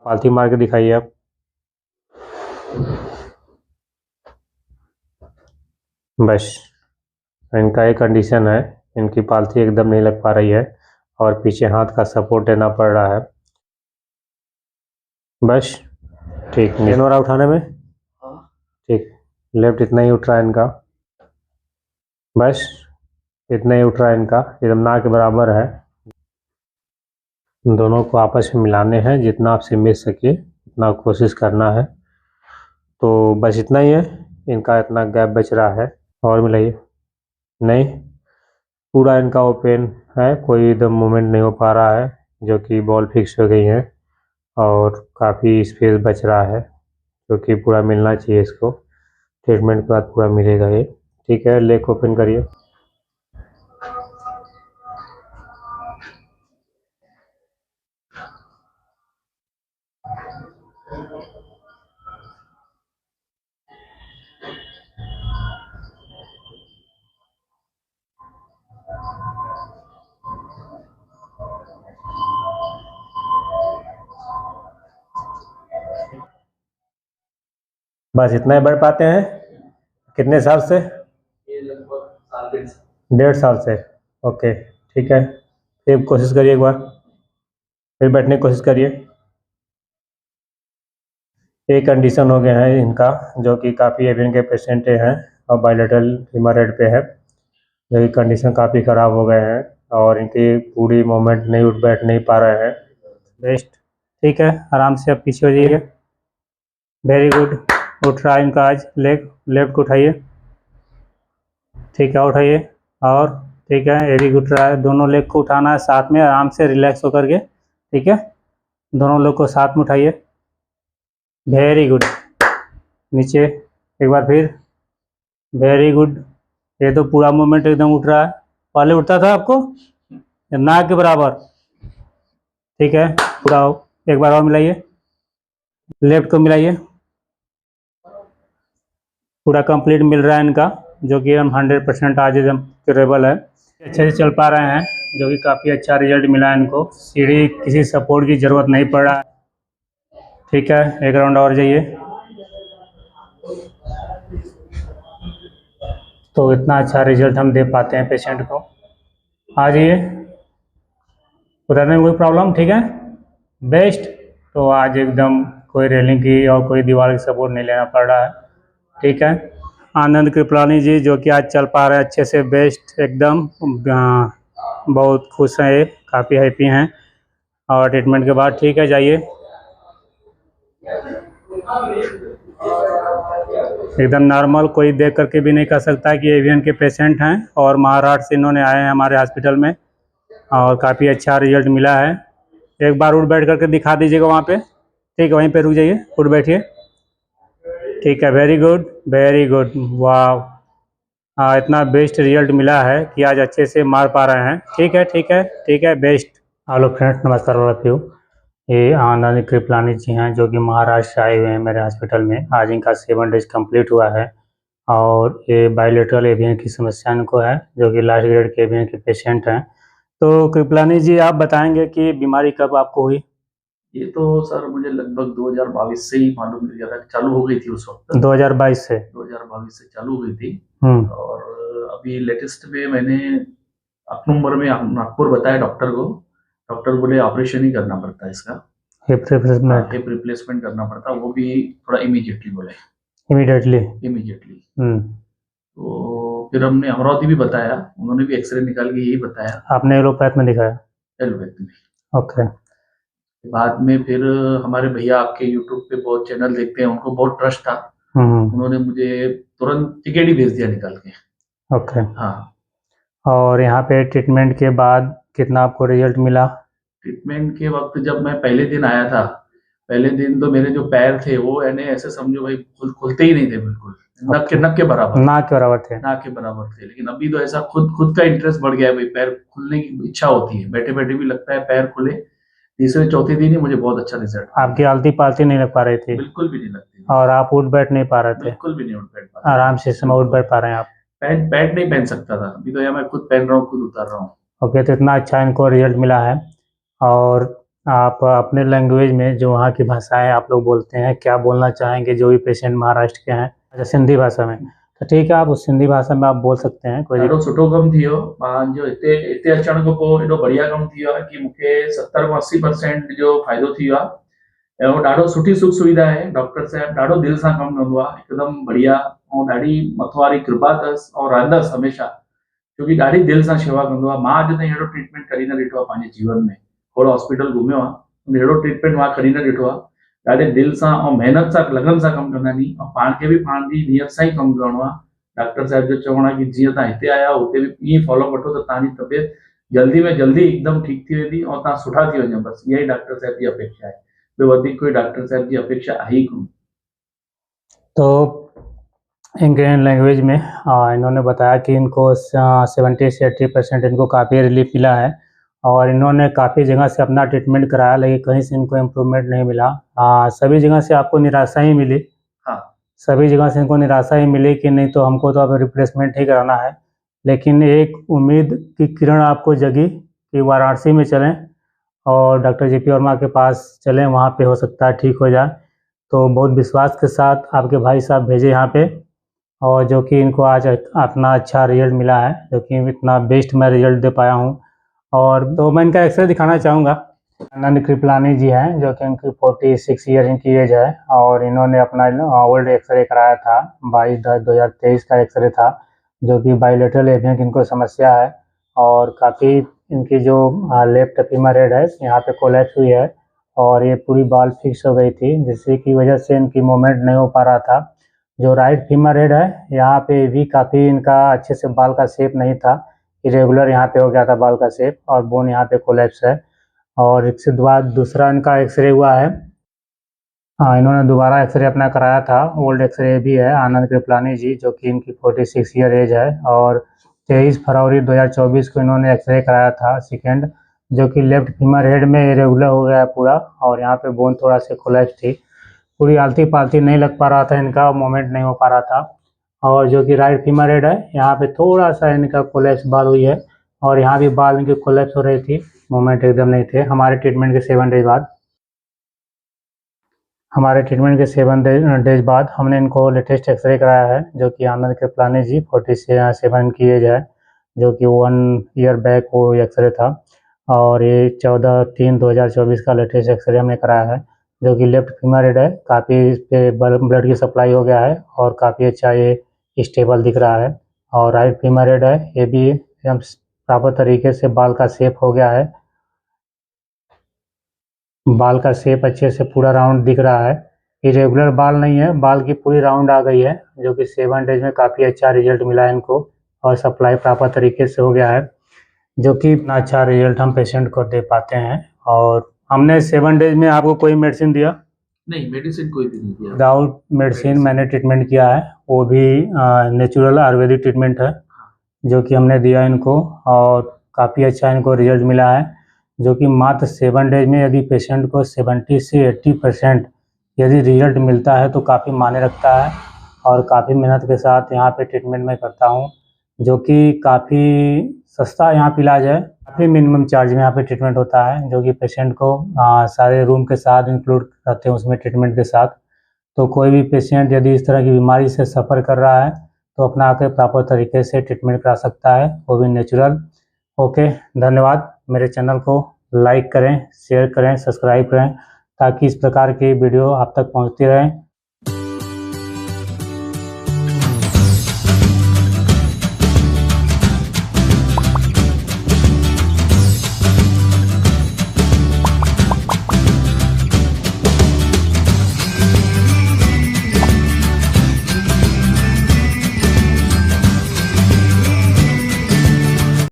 पालथी मार के दिखाइए आप। बस इनका एक कंडीशन है, इनकी पालथी एकदम नहीं लग पा रही है और पीछे हाथ का सपोर्ट लेना पड़ रहा है। बस ठीक, नहीं हो रहा उठाने में। ठीक, लेफ्ट इतना ही उठ रहा है इनका, बस इतना ही उठ रहा है इनका, एकदम ना के बराबर है। दोनों को आपस में मिलाने हैं, जितना आपसे मिल सके उतना कोशिश करना है। तो बस इतना ही है, इनका इतना गैप बच रहा है। और मिलाइए। नहीं, पूरा इनका ओपन है, कोई एकदम मूवमेंट नहीं हो पा रहा है, जो कि बॉल फिक्स हो गई है और काफ़ी स्पेस बच रहा है, जो कि पूरा मिलना चाहिए इसको। ट्रीटमेंट के बाद पूरा मिलेगा ये। ठीक है, लेग ओपन करिए। बस इतना ही बढ़ पाते हैं। कितने साल से? ये लगभग साल 1.5 साल से। ओके, ठीक है, फिर कोशिश करिए एक बार, फिर बैठने की कोशिश करिए। एक कंडीशन हो गया है इनका, जो कि काफ़ी एवियन के पेशेंट हैं और बायलेटरल हेमोरेड पे है, जो कि कंडीशन काफ़ी ख़राब हो गए हैं और इनकी पूरी मूवमेंट नहीं उठ बैठ नहीं पा रहे हैं। बेस्ट, ठीक है, आराम से अब पीछे हो जाइए। वेरी गुड, उठ रहा है इनका आज लेग, लेफ्ट को उठाइए। ठीक है, उठाइए और ठीक है, वेरी गुड रहा है। दोनों लेग को उठाना है साथ में, आराम से रिलैक्स होकर के। ठीक है, दोनों लेग को साथ में उठाइए। वेरी गुड, नीचे एक बार फिर। वेरी गुड, ये तो पूरा मूवमेंट एकदम उठ रहा है। पहले उठता था आपको ना के बराबर। ठीक है, पूरा एक बार और मिलाइए, लेफ्ट को मिलाइए। पूरा कंप्लीट मिल रहा है इनका, जो कि हम 100% आज एकदम क्योरेबल है, अच्छे से चल पा रहे हैं, जो कि काफ़ी अच्छा रिजल्ट मिला है इनको। सीढ़ी किसी सपोर्ट की ज़रूरत नहीं पड़ रहा है। ठीक है, एक राउंड और जाइए। तो इतना अच्छा रिजल्ट हम दे पाते हैं पेशेंट को। आ जाइए, उतरने में कोई प्रॉब्लम? ठीक है, बेस्ट। तो आज एकदम कोई रेलिंग की और कोई दीवार की सपोर्ट नहीं लेना पड़ रहा है। ठीक है, आनंद कृपलानी जी, जो कि आज चल पा रहे हैं अच्छे से, बेस्ट एकदम, बहुत खुश हैं ये, काफ़ी हैप्पी हैं और ट्रीटमेंट के बाद। ठीक है, जाइए। एकदम नॉर्मल, कोई देख करके भी नहीं कह सकता है कि एवियन के पेशेंट हैं और महाराष्ट्र से इन्होंने आए हैं हमारे हॉस्पिटल में और काफ़ी अच्छा रिजल्ट मिला है। एक बार उठ बैठ करके दिखा दीजिएगा वहाँ पे। ठीक है, वहीं पे रुक जाइए, उठ बैठिए। ठीक है, वेरी गुड, वेरी गुड, वाह। हाँ, इतना बेस्ट रिजल्ट मिला है कि आज अच्छे से मार पा रहे हैं। ठीक है, ठीक है, ठीक है, बेस्ट। हेलो फ्रेंड्स, नमस्कार ऑल ऑफ यू। ये आनंद कृपलानी जी हैं, जो कि महाराष्ट्र से आए हुए हैं मेरे हॉस्पिटल में। आज इनका 7 डेज कंप्लीट हुआ है और ये बायलेटरल एवियन की समस्या इनको है, जो कि लास्ट ग्रेड के एवियन के पेशेंट हैं। तो कृपलानी जी, आप बताएंगे कि बीमारी कब आपको हुई? ये तो सर मुझे लगभग 2022 से ही मालूम मिल गया था, चालू हो गई थी उस वक्त। 2022 से? 2022 से चालू हुई थी। हम्म। और अभी लेटेस्ट में मैंने अक्टूबर में नागपुर बताया डॉक्टर को। डॉक्टर बोले ऑपरेशन ही करना पड़ता है इसका, हिप रिप्लेसमेंट? हिप रिप्लेसमेंट करना पड़ता, वो भी थोड़ा इमीडिएटली बोले। इमीडिएटली? इमीडिएटली। हम्म। तो फिर हमने अमरावती भी बताया, उन्होंने भी एक्सरे निकाल के यही बताया। आपने एलोपैथ में दिखाया? एलोपैथी में। ओके। बाद में फिर हमारे भैया आपके यूट्यूब पे बहुत चैनल देखते हैं, उनको बहुत ट्रस्ट था, उन्होंने मुझे तुरंत टिकट ही भेज दिया निकाल के। ओके। हाँ। और यहाँ पे ट्रीटमेंट के बाद कितना आपको रिजल्ट मिला? ट्रीटमेंट के वक्त जब मैं पहले दिन आया था, पहले दिन तो मेरे जो पैर थे वो यानी ऐसे समझो भाई खुलते ही नहीं थे, बिल्कुल नक के बराबर, ना के बराबर थे? ना के बराबर थे। लेकिन अभी तो ऐसा खुद का इंटरेस्ट बढ़ गया है भाई, पैर खुलने की इच्छा होती है, बैठे बैठे भी लगता है पैर खुले। तीसरे चौथे दिन ही मुझे बहुत अच्छा रिजल्ट। आपकी आलती पालती नहीं लग पा रही थी? बिल्कुल भी नहीं लगती। और आप उठ बैठ नहीं पा रहे थे? बिल्कुल भी नहीं उठ बैठ पा रहा। आराम से इस समय उठ बैठ पा रहे हैं आप? पैंट पैंट नहीं पहन सकता था, अभी तो यार मैं खुद पहन रहा हूँ, खुद उतार रहा हूँ। ओके, तो इतना अच्छा इनको रिजल्ट मिला है। और आप अपने लैंग्वेज में जो वहाँ की भाषाएं आप लोग बोलते हैं, क्या बोलना चाहेंगे जो भी पेशेंट महाराष्ट्र के हैं? अच्छा, सिंधी भाषा में, तो ठीक है, आप उस सिंधी भाषा में आप बोल सकते हैं, कोई ॾाढो सुठो कमु थी वियो। मां जो हिते हिते अचण खां पोइ एॾो बढ़िया कमु थी वियो आहे कि मूंखे 70 खां 80% जो फ़ाइदो थी वियो आहे ऐं ॾाढो सुठी सुख सुविधा आहे। डॉक्टर साहिबु ॾाढो दिलि सां कमु कंदो आहे, हिकदमि बढ़िया ऐं ॾाढी मथां वारी कृपा अथसि ऐं रहंदसि हमेशह, छोकी ॾाढी दिलि सां शेवा कंदो आहे। मां अॼु ताईं अहिड़ो ट्रीटमेंट कॾहिं न ॾिठो आहे पंहिंजे जीवन में। थोरो हॉस्पिटल घुमियो आहे, अहिड़ो ट्रीटमेंट मां कॾहिं न ॾिठो आहे। ॾाढे दिलि सां ऐं महिनत सां लगन सां कमु कंदा आहिनि ऐं पाण खे बि पाण जी नियत सां ई कमु करणो आहे। डॉक्टर साहिब जो चवणु आहे कि जीअं तव्हां हिते आया हुते बि ईअं फॉलो वठो त तव्हांजी तबियत जल्दी में जल्दी एकदमि ठीकु थी वेंदी ऐं तव्हां सुठा थी वञो। बसि इहा ई डॉक्टर साहिब जी अपेक्षा आहे, ॿियो वधीक कोई डॉक्टर साहिब जी अपेक्षा आहे ई कोन। तो इंडियन लैंग्वेज में इन्होंने बताया कि इनको 70 से 80% इनको काफ़ी रिलीफ मिला है और इन्होंने काफ़ी जगह से अपना ट्रीटमेंट कराया, लेकिन कहीं से इनको इम्प्रूवमेंट नहीं मिला। सभी जगह से आपको निराशा ही मिली। हाँ, सभी जगह से इनको निराशा ही मिली कि नहीं तो हमको तो अब रिप्लेसमेंट ही कराना है, लेकिन एक उम्मीद की किरण आपको जगी कि वाराणसी में चलें और डॉक्टर JP वर्मा के पास चलें, वहाँ पे हो सकता है ठीक हो जाए। तो बहुत विश्वास के साथ आपके भाई साहब भेजे यहाँ पे और जो कि इनको आज इतना अच्छा रिजल्ट मिला है, जो कि इतना बेस्ट मैं रिजल्ट दे पाया हूँ। और तो मैं इनका एक्सरे दिखाना चाहूँगा। आनंद कृपलानी जी हैं, जो कि इनकी 46 ईयर इनकी एज है और इन्होंने अपना ओल्ड एक्सरे कराया था, 22/10/2023 का एक्सरे था, जो कि बाइलेटरल एवियन इनको समस्या है और काफ़ी इनकी जो लेफ्ट फीमर हेड है यहाँ पे कोलैप्स हुई है और ये पूरी बाल फिक्स हो गई थी, जिससे की वजह से इनकी मूवमेंट नहीं हो पा रहा था। जो राइट फीमर हेड है यहाँ पे भी काफ़ी इनका अच्छे से बाल का शेप नहीं था, इरेगुलर यहाँ पे हो गया था बाल का शेप और बोन यहाँ पे कोलैप्स है। और इसके बाद दूसरा इनका एक्सरे हुआ है। हाँ, इन्होंने दोबारा एक्सरे अपना कराया था, ओल्ड एक्सरे भी है, आनंद कृपलानी जी, जो कि इनकी 46 ईयर एज है और 23 फरवरी 2024 को इन्होंने एक्सरे कराया था सेकेंड, जो कि लेफ्ट फीमर हेड में इरेगुलर हो गया है पूरा और यहाँ पे बोन थोड़ा सा कोलैप्स थी, पूरी आलती पालती नहीं लग पा रहा था इनका, मूवमेंट नहीं हो पा रहा था। और जो कि राइट फीमर हेड है यहाँ पे थोड़ा सा इनका कोलैप्स बाल हुई है और यहाँ भी बाल इनकी कोलैप्स हो रही थी, मूवमेंट एकदम नहीं थे। हमारे ट्रीटमेंट के 7 डेज बाद हमने इनको लेटेस्ट एक्सरे कराया है, जो कि आनंद कृपलानी जी 47 की एज है, जो कि 1 ईयर बैक वो एक्सरे था और ये 14/3/2024 का लेटेस्ट एक्सरे हमने कराया है, जो कि लेफ्ट फीमर हेड है, काफ़ी इस पर ब्लड की सप्लाई हो गया है और काफ़ी अच्छा ये स्टेबल दिख रहा है। और राइट फीमर हेड है, ये भी एकदम प्रॉपर तरीके से बाल का शेप हो गया है, बाल का शेप अच्छे से पूरा राउंड दिख रहा है, इरेगुलर बाल नहीं है, बाल की पूरी राउंड आ गई है, जो कि 7 डेज में काफ़ी अच्छा रिजल्ट मिला है इनको और सप्लाई प्रॉपर तरीके से हो गया है, जो कि इतना अच्छा रिजल्ट हम पेशेंट को दे पाते हैं। और हमने 7 डेज में आपको कोई मेडिसिन दिया नहीं, मेडिसिन कोई भी नहीं दिया। विदाउट मेडिसिन मैंने ट्रीटमेंट किया है, वो भी नेचुरल आयुर्वेदिक ट्रीटमेंट है, जो कि हमने दिया इनको और काफ़ी अच्छा इनको रिजल्ट मिला है, जो कि मात्र 7 डेज में यदि पेशेंट को 70 से 80% यदि रिजल्ट मिलता है तो काफ़ी मायने रखता है और काफ़ी मेहनत के साथ यहाँ पे ट्रीटमेंट मैं करता हूँ, जो कि काफ़ी सस्ता यहाँ पे इलाज है, काफ़ी मिनिमम चार्ज में यहाँ पे ट्रीटमेंट होता है, जो कि पेशेंट को सारे रूम के साथ इंक्लूड रहते हैं उसमें ट्रीटमेंट के साथ। तो कोई भी पेशेंट यदि इस तरह की बीमारी से सफ़र कर रहा है तो अपना आके प्रॉपर तरीके से ट्रीटमेंट करा सकता है, वो भी नेचुरल। ओके, धन्यवाद। मेरे चैनल को लाइक करें, शेयर करें, सब्सक्राइब करें, ताकि इस प्रकार की वीडियो आप तक पहुंचती रहें।